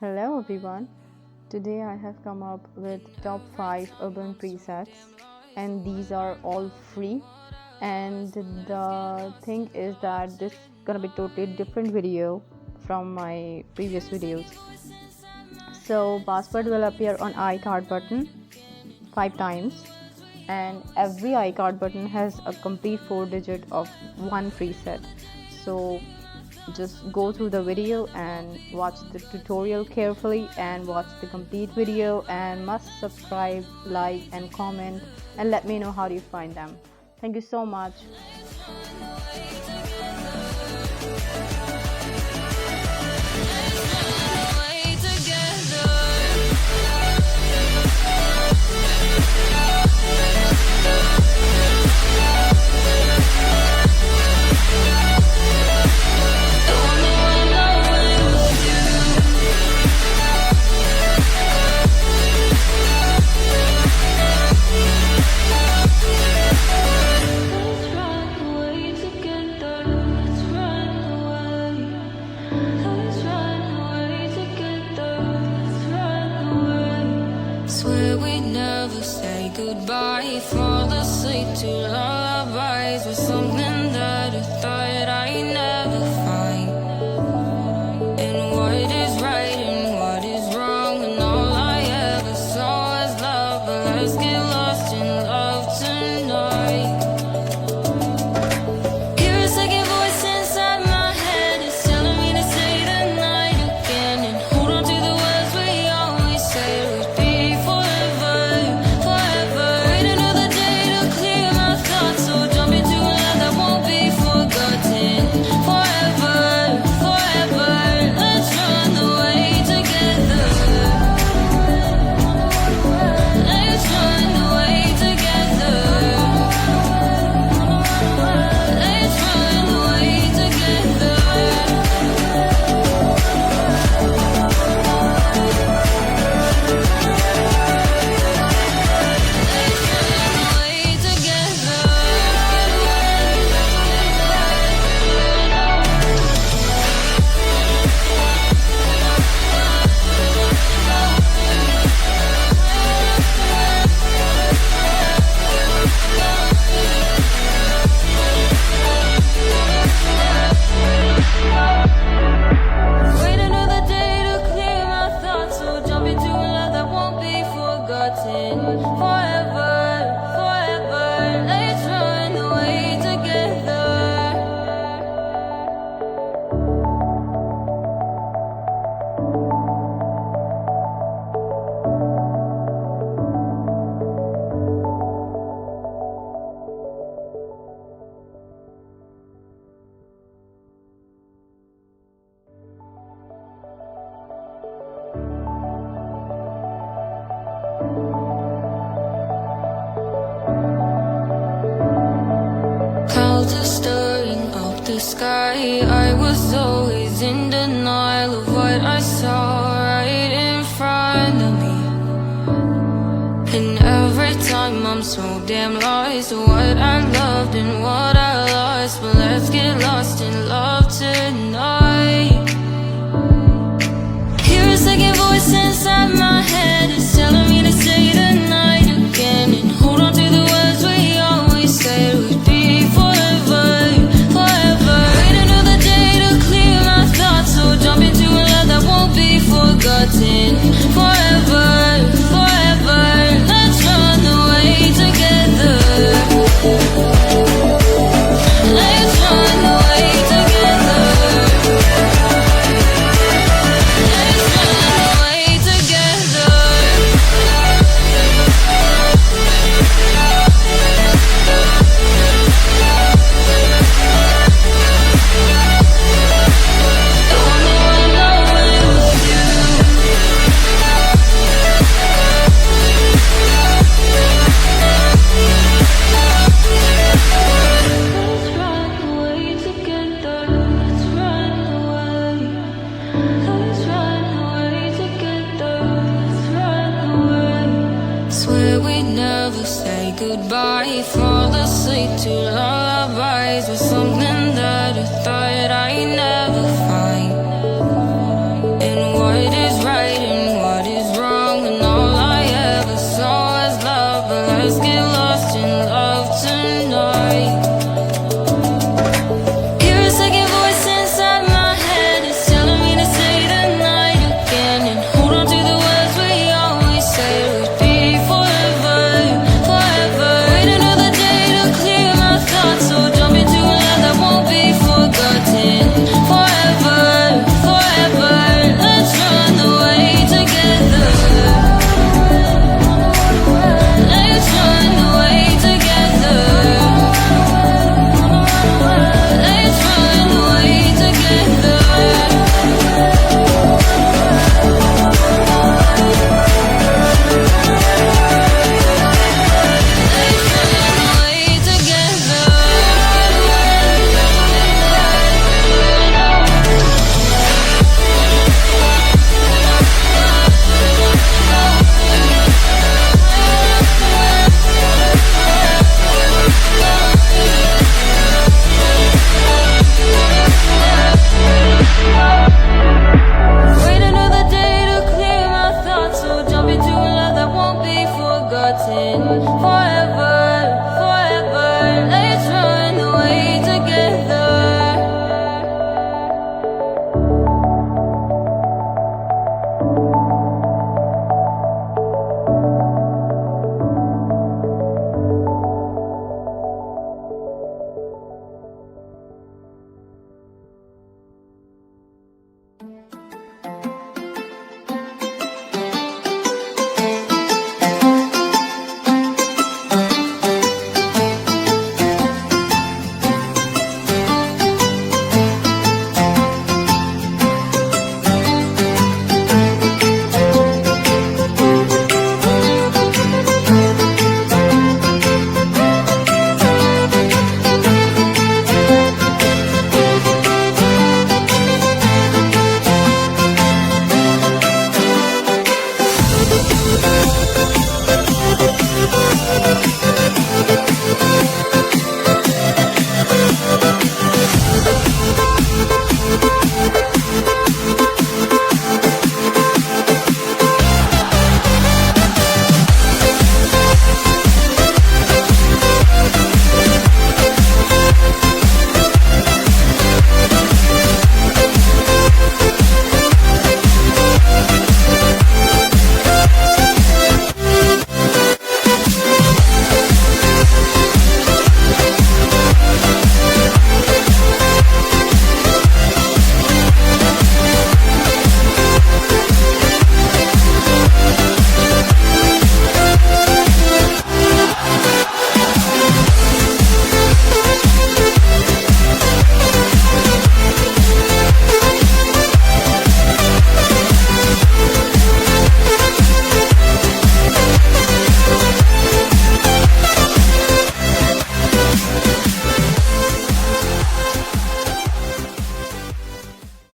Hello everyone, today I have come up with top 5 urban presets and these are all free, and the thing is that this is gonna be totally different video from my previous videos. So password will appear on Icard button 5 times, and every Icard button has a complete 4 digit of one preset. So just go through the video and watch the tutorial carefully and watch the complete video, and must subscribe, like and comment and let me know how do you find them. Thank you so much. Swear we never say goodbye. Fall asleep to lullabies with something that I thought I'd never find. And what is right and what is wrong, and all I ever saw was love. But let's get lost in love tonight. Hear a second voice inside my head, it's telling me to say the night again, and hold on to the words we always say would be sky. I was always in denial of what I saw right in front of me, and every time I'm so damn lost to what I loved and what I lost. But let's get lost in love tonight. Hear a second voice inside my head, it's telling me to say the night again, and hold on to the words we always said would be forever. Jump into a love that won't be forgotten. Forever, forever, let's run away together. Let's run away together. Let's run away together. Goodbye, fall asleep to lullabies with something that I thought